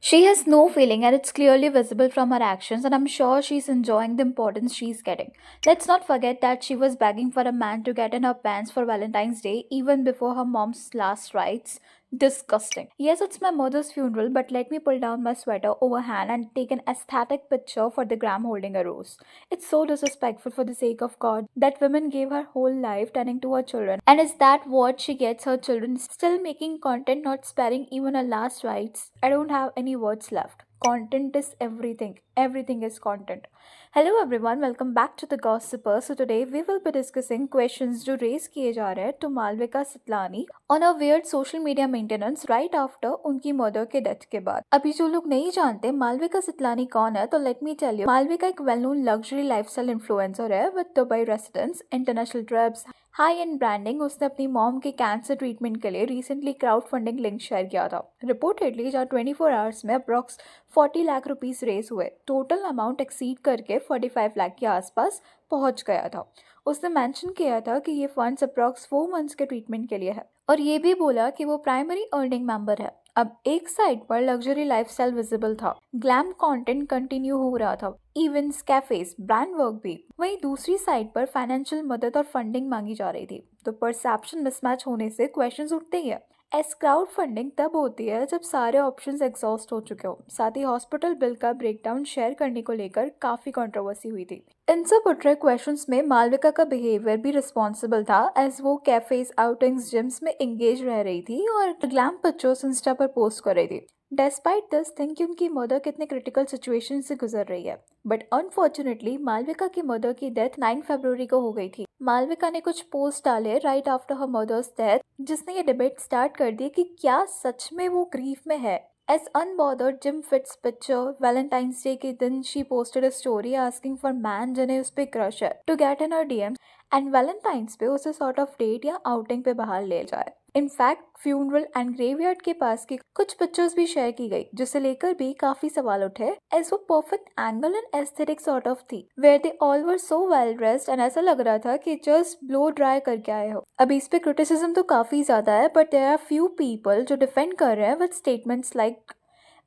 She has no feeling, and it's clearly visible from her actions, and I'm sure she's enjoying the importance she's getting. Let's not forget that she was begging for a man to get in her pants for Valentine's Day even before her mom's last rites. Disgusting. Yes, it's my mother's funeral, but let me pull down my sweater overhand and take an aesthetic picture for the gram holding a rose. It's so disrespectful for the sake of God. That woman gave her whole life tending to her children. And is that what she gets her children? Still making content, not sparing even her last rites? I don't have any words left. Content is everything. Everything is content. Hello everyone, welcome back to the Gossiper. So today we will be discussing questions जो raise किए जा रहे हैं to Malvika Sitlani on a weird social media maintenance right after उनकी murder के death के बाद. अभी जो लोग नहीं जानते मालविका सितलानी कौन है तो let me tell you. Malvika एक well known luxury lifestyle influencer है with Dubai residence, international trips, high end branding. उसने अपनी मॉम के कैंसर ट्रीटमेंट के लिए recently crowd funding link share किया था. रिपोर्टेडली जहाँ 24 आवर्स में अप्रॉक्स 40 लाख रुपीस रेस हुए. टोटल अमाउंट एक्सीड करके 45 लाख के आसपास पहुंच गया था. उसने मेंशन किया था कि ये फंड्स अप्रॉक्स 4 मंथ्स के ट्रीटमेंट के लिए है और ये भी बोला कि वो प्राइमरी अर्निंग मेंबर है. अब एक साइड पर लग्जरी लाइफस्टाइल विजिबल था, ग्लैम कंटेंट कंटिन्यू हो रहा था, इवेंट्स, कैफेज, ब्रांड वर्क भी. वहीं दूसरी साइड पर फाइनेंशियल मदद और फंडिंग मांगी जा रही थी. तो परसेप्शन मिसमैच होने से क्वेश्चंस उठते ही है. एस क्राउड फंडिंग तब होती है जब सारे ऑप्शंस एग्जॉस्ट हो चुके हो. साथ ही हॉस्पिटल बिल का ब्रेकडाउन शेयर करने को लेकर काफी कंट्रोवर्सी हुई थी. इन सब उठ रहे क्वेश्चंस में मालविका का बिहेवियर भी रिस्पॉन्सिबल था, एज वो कैफेज, आउटिंग्स, जिम्स में एंगेज रह रही थी और ग्लैम पिक्चर्स इंस्टा पर पोस्ट कर रही थी. डेस्पाइट दिस थिंग कि उनकी मदर कितने क्रिटिकल सिचुएशन से गुजर रही है. बट अनफॉर्चुनेटली मालविका की मदर की डेथ 9 फरवरी को हो गई थी. मालविका ने कुछ पोस्ट डाले right after her mother's death जिसने ये डिबेट स्टार्ट कर दी कि क्या सच में वो ग्रीफ में है. As unbothered Jim Fitz picture, Valentine's Day के दिन she posted a story asking for man जिन्हें उस पे क्रश है to get in her DMs and Valentine's पे उसे sort of date या outing पे बाहर ले जाए. इनफैक्ट फ्यूनरल एंड ग्रेवयार्ड के पास की कुछ पिक्चर्स भी शेयर की गई जिसे लेकर भी काफी सवाल उठे, एज वो perfect angle and aesthetic sort of थी where they all were so well dressed and ऐसा लग रहा था कि जस्ट ब्लो ड्राई करके आए हो. अब इस पे क्रिटिसिज्म तो काफी ज्यादा है, but there are few people जो डिफेंड कर रहे हैं with statements like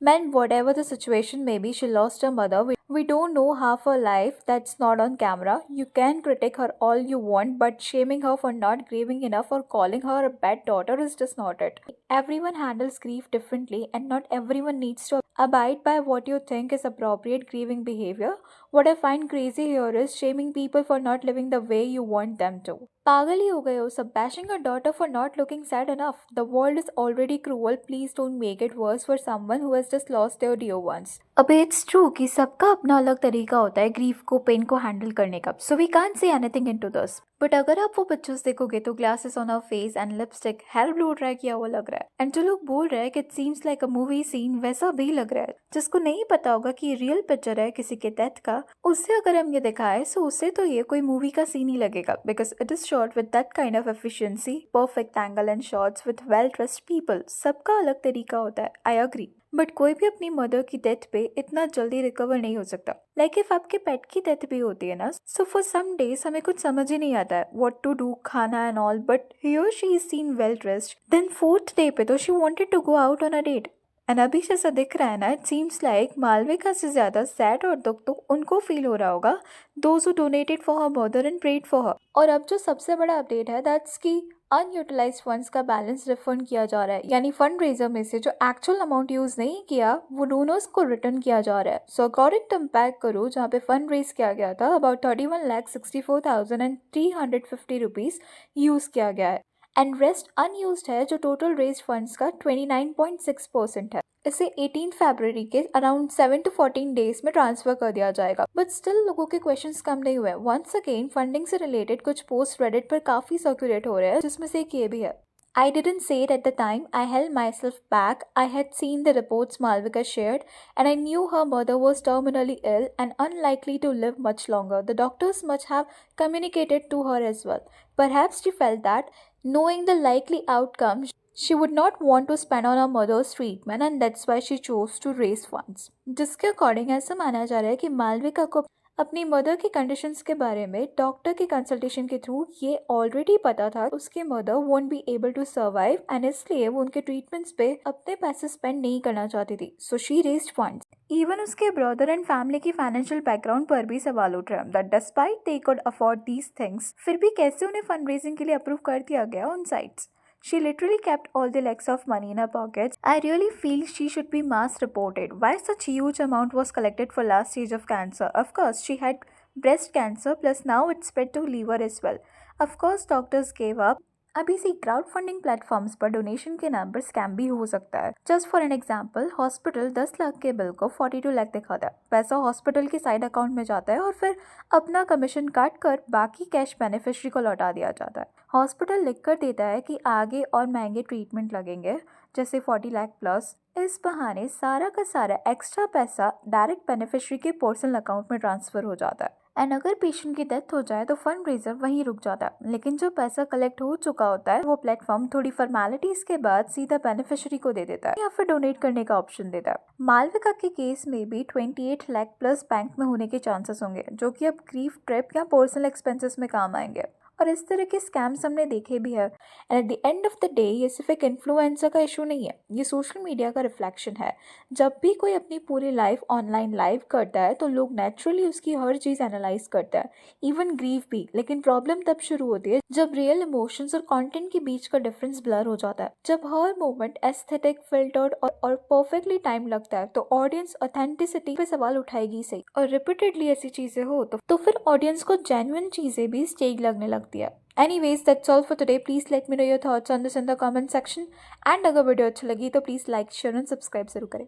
Man, whatever the situation may be, she lost her mother. We don't know half her life that's not on camera. You can critique her all you want, but shaming her for not grieving enough or calling her a bad daughter is just not it. Everyone handles grief differently, and not everyone needs to abide by what you think is appropriate grieving behavior. What I find crazy here is shaming people for not living the way you want them to. पागल ही हो गए हो सब. bashing a daughter for not looking sad enough. The world is already cruel. Please don't make it worse for someone who has just lost their dear ones. अबे it's true कि सबका अपना अलग तरीका होता है ग्रीफ को, पेन को हैंडल करने का. So we can't say anything into this. But अगर आप वो पिक्चर्स देखोगे तो glasses on her face and lipstick, hair blow dry किया हुआ लग रहा है. एंड जो लोग बोल रहे हैं कि it seems like a movie scene, वैसा भी लग रहा है. जिसको नहीं पता होगा कि ये रियल पिक्चर है किसी के डेथ का, उससे अगर हम ये दिखाए सो उससे तो ये कोई मूवी का सीन ही लगेगा, because it is shot with that kind of efficiency, perfect angle and shots with well dressed people. सबका अलग तरीका होता है, आई अग्री. बट कोई भी अपनी मदर की डेथ पे इतना जल्दी रिकवर नहीं हो सकता. लाइक इफ आपके पेट की डेथ भी होती है ना, सो फॉर सम डेज हमें कुछ समझ ही नहीं आता है व्हाट टू डू, खाना and all. But here she is seen well dressed. Then fourth day पे तो she wanted to go out on a date. And अभी जैसा दिख रहा है ना, इट सीम्स लाइक मालविका से ज्यादा सैड और दुख तो उनको फील हो रहा होगा, those who donated for her mother and prayed for her. और अब जो सबसे बड़ा अपडेट है दैट्स की अनयूटिलाइज फंड्स का बैलेंस रिफंड किया जा रहा है. यानी फंड रेजर में से जो एक्चुअल अमाउंट यूज नहीं किया वो डोनर्स को रिटर्न किया जा रहा है. सो अकॉर्डिंग टू इम्पैक्ट करो जहाँ पे फंड रेज किया गया था, अबाउट 31,64,350 रुपीज यूज किया गया है. एंड रेस्ट अनयूज्ड है जो टोटल रेज फंड्स का 29.6% है. इसे 18 फरवरी के अराउंड 7 to 14 डेज में ट्रांसफर कर दिया जाएगा. बट स्टिल लोगों के क्वेश्चंस कम नहीं हुए. वंस अगेन फंडिंग से रिलेटेड कुछ पोस्ट रेडिट पर काफी सर्कुलेट हो रहे हैं, जिसमें से एक ये भी है. I didn't say it at the time. I held myself back. I had seen the reports Malvika shared, and I knew her mother was terminally ill and unlikely to live much longer. The doctors must have communicated to her as well. Perhaps she felt that, knowing the likely outcome, she would not want to spend on her mother's treatment, and that's why she chose to raise funds. जिसके according ऐसा माना जा रहा है कि मालविका को अपनी mother की कंडीशंस के बारे में डॉक्टर के कंसल्टेशन के थ्रू ये ऑलरेडी पता था उसके mother won't be able to survive and इसलिए वो उनके ट्रीटमेंट्स पे अपने पैसे स्पेंड नहीं करना चाहती थी, so she raised funds. Even उसके ब्रदर एंड फैमिली की फाइनेंशियल बैकग्राउंड पर भी सवाल उठ रहा है that despite they could afford these things, फिर भी कैसे उन्हें फंड रेजिंग के लिए अप्रूव कर दिया गया उन sites. She literally kept all the lakhs of money in her pockets. I really feel she should be mass reported. Why such huge amount was collected for last stage of cancer? Of course, she had breast cancer plus now it spread to liver as well. Of course, doctors gave up. अभी सी crowd funding platforms पर donation के नाम पर scam भी हो सकता है। Just for an example, hospital 10 lakh के बिल को 42 लाख दिखाता है, पैसा हॉस्पिटल के साइड अकाउंट में जाता है और फिर अपना कमीशन काट कर बाकी कैश बेनिफिशियरी को लौटा दिया जाता है। हॉस्पिटल लिख कर देता है कि आगे और महंगे ट्रीटमेंट लगेंगे, जैसे 40 लाख प्लस। इस बहाने सारा का सारा एक्स्ट्रा पैसा डायरेक्ट बेनिफिशियरी के पर्सनल अकाउंट में ट्रांसफर हो जाता है एंड अगर पेशेंट की डेथ हो जाए तो फंड रेजर वहीं रुक जाता है, लेकिन जो पैसा कलेक्ट हो चुका होता है वो प्लेटफॉर्म थोड़ी फॉर्मेलिटीज के बाद सीधा बेनिफिशियरी को दे देता है या फिर डोनेट करने का ऑप्शन देता है। मालविका के केस में भी 28 लाख प्लस बैंक में होने के चांसेस होंगे, जो कि अब ग्रीफ ट्रिप या पर्सनल एक्सपेंसेस में काम आएंगे। और इस तरह के स्कैम्स हमने देखे भी है and at the end of the day ये सिर्फ एक इन्फ्लुएंसर का इशू नहीं है, ये सोशल मीडिया का रिफ्लेक्शन है। जब भी कोई अपनी पूरी लाइफ ऑनलाइन लाइव करता है तो लोग नेचुरली उसकी हर चीज़ एनालाइज करता है, इवन ग्रीफ भी। लेकिन प्रॉब्लम तब शुरू होती है जब रियल इमोशंस और कंटेंट के बीच का डिफरेंस ब्लर हो जाता है। जब हर मोमेंट एस्थेटिक फिल्टर्ड और परफेक्टली टाइम लगता है तो ऑडियंस ऑथेंटिसिटी पे सवाल उठाएगी सही, और रिपीटेडली ऐसी चीजें हो तो फिर ऑडियंस को जेन्युइन चीजें भी स्टेज लगने लगती है। Anyways, that's all for today. Please let me know your thoughts on this in the comment section. And अगर वीडियो अच्छी लगी तो please like share and subscribe जरूर करें।